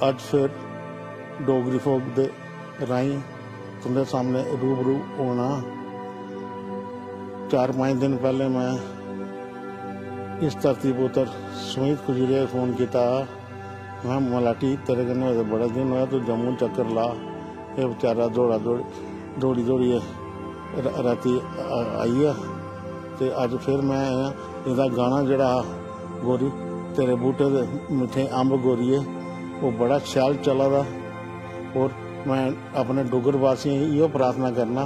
अज फिर डोगरी फोक दे राही तुंदे सामने रूबरू होना। 4-5 दिन पहले मैं इस धरती पुत्र सुमित खजूरिया फोन किया, मैं मलाटी तेरे कन्नै होए बड़ा दिन होया, तू जम्मू चक्कर ला। ये बेचारा दौड़ी राती आई है ते अज फिर मैं आया। इसदा गाना जिहड़ा गोरी तेरे बूटे दे मिठे अंब गोरीए वो बड़ा शैल चला दा। और मैं अपने डुगर वासियों इहो प्रार्थना करना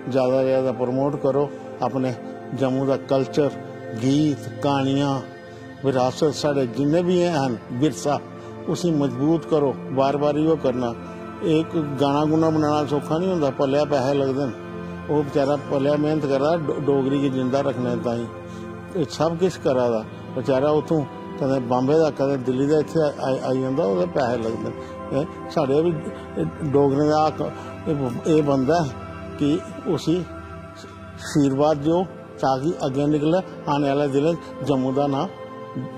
ज़्यादा से ज़्यादा प्रमोट करो अपने जम्मू का कल्चर, गीत, कहानियाँ, विरासत साढ़े जिन्ने भी हैं विरसा उसी मजबूत करो। बार बार इहो करना। एक गाना गुना बनाना सौखा नहीं होंदा, पलिया पैसे लगते हैं। वो बेचारा पलिया मेहनत करा डोगरी की जिंदा रखने ताई सब कुछ करा दा। बेचारा उतों कदे बॉम्बे का कदे दिल्ली का इत्थे आई जांदा, ओहदे पैसे लगते। साढ़े भी डोगरें का ये बनता कि उसी आशीर्वाद दो ताकि अगे निकले आने वाले दिल जम्मू का नाम,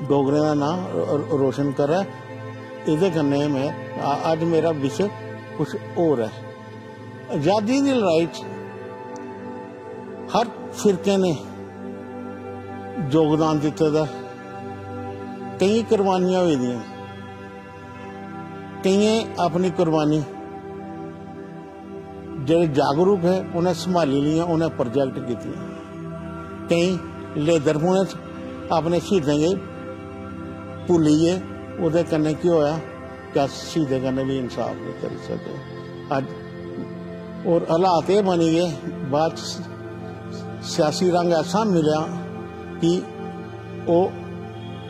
डोगरें का नाम रोशन करे। इहदे कन्नै मैं अज मेरा विषय कुछ और है। आज़ादी की लड़ाई हर फिरके ने योगदान दिते दा। कई कुर्बानियां हुई दियां, कई अपनी कुर्बानी जो जागरूक है उन्हें संभाली लिया, उन्हें प्रोजेक्ट किए। कई लेदरपुणे अपने शहीदें गी भुलिए, उहदे कन्नै की होया क्या शहीदें कन्नै भी इंसाफ नहीं कर सके अज। और हालात ये बनी गए, बाद सियासी रंग ऐसा मिला कि वो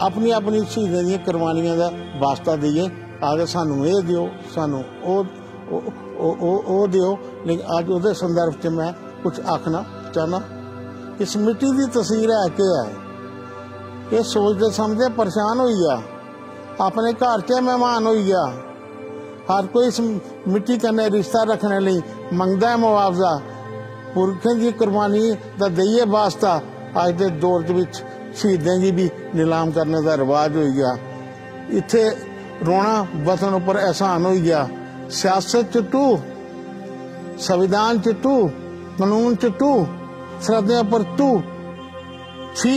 अपनी अपनी शहीदें दी कुर्बानियां का वास्ता दिए, आगे सानू ये दियो, सानू ओ दियो। लेकिन अज उहदे संदर्भ च मैं कुछ आखना चाहना। इस मिट्टी की तस्वीर है क्या है, ये सोचते समझते परेशान हो गया, अपने घर च मेहमान हो गया। हर कोई इस मिट्टी कन्नै रिश्ता रखने लिए मंगदा है मुआवजा। पुरखें की कुर्बानी का दईए वास्ता अज के दौर च शहीदें की भी नीलाम करने का रिवाज हो गया। इत्थे रोना वतन उपर एहसान हो गया। सियासत च टू, संविधान च टू, कानून च टू, सरहदें पर टू छी।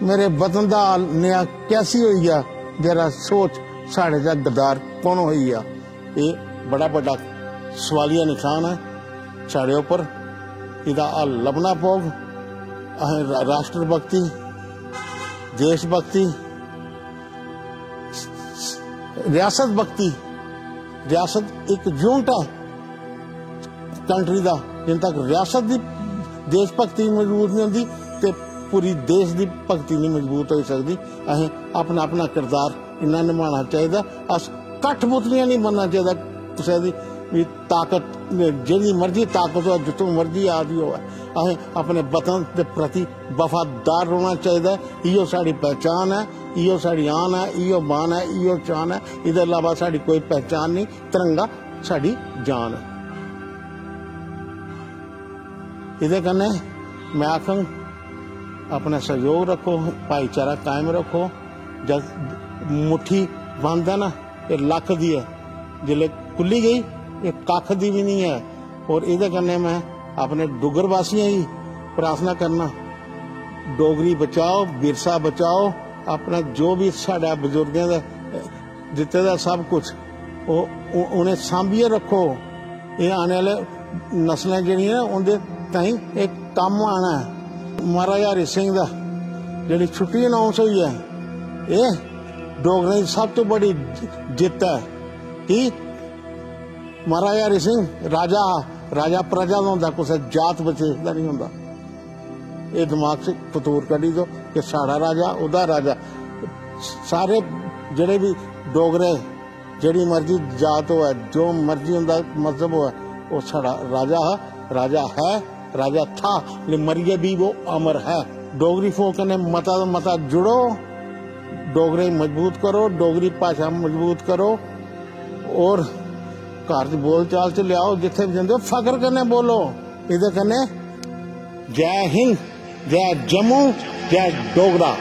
मेरे वतन का नया कैसी हो गया, जरा सोच साढ़े चा गद्दार कौन हो गया। ये बड़ा बड़ा सवालिया निशान है साढ़े उपर। इहदा हल लभना पौग। राष्ट्र भक्ति, देशभक्ति, रियासत भक्ति। रियासत एक यूनिट है कंट्री का, जिन तक रियासत की देशभक्ति मजबूत नहीं होती तो पूरी देश की भक्ति नहीं मजबूत हो सकती। असें अपना अपना किरदार इन्ना निभाना चाहिए। अस कठपुतलियां नहीं बनना चाहिए किसी की भी ताकत, जिहड़ी मर्जी ताकत हो, जितों मर्जी आदि हो। असें अपने वतन के प्रति वफादार होना चाहिए। इहो साड़ी पहचान है, इहो साड़ी आन है, इहो मान है, इहो शान है। इसके अलावा साड़ी कोई पहचान नहीं। तिरंगा साड़ी जान है। इहदे कन्नै मैं आखंग अपना सहयोग रखो, भाईचारा कायम रखो। जब मुट्ठी बंद है ना, ये लख दी है, जिले खुली गई ये कख दी भी नहीं है। और इहदे कन्नै मैं अपने डुगर वासियों ही प्रार्थना करना, डोगरी बचाओ, विरसा बचाओ। अपना जो भी साढ़ा बजुर्गों का दिते दा सब कुछ उन्हें सांभिए रखो। ये आने वाले नस्लें जिहड़ियां उनके ताईं एक कम आना है। महाराजा हरि सिंह दा जिहड़ी छुट्टी अनाउंस हुई है, ये डोगरें की सब तो बड़ी जित है कि महाराजा हरि सिंह राजा प्रजा का होंदा, कुछ जात बचेस का नहीं होंदा। ये दिमाग से फतूर कढ़ी दो कि साड़ा राजा उदा राजा। सारे जिहड़े भी डोगरे जिहड़ी मर्जी जात हो, जो मर्जी उनका मजहब हो, वो साड़ा राजा है, राजा था, लेकिन मरिए भी वो अमर है। डोगरी फोक ने मता जुड़ो, डोगरे मजबूत करो, डोगरी भाषा मजबूत करो। और घर बोल चाल च लियाओ, जिथे भी जाते हो फख्र कन्नै बोलो। इहदे कन्नै जय हिंद, जय जम्मू, जय डोगरा।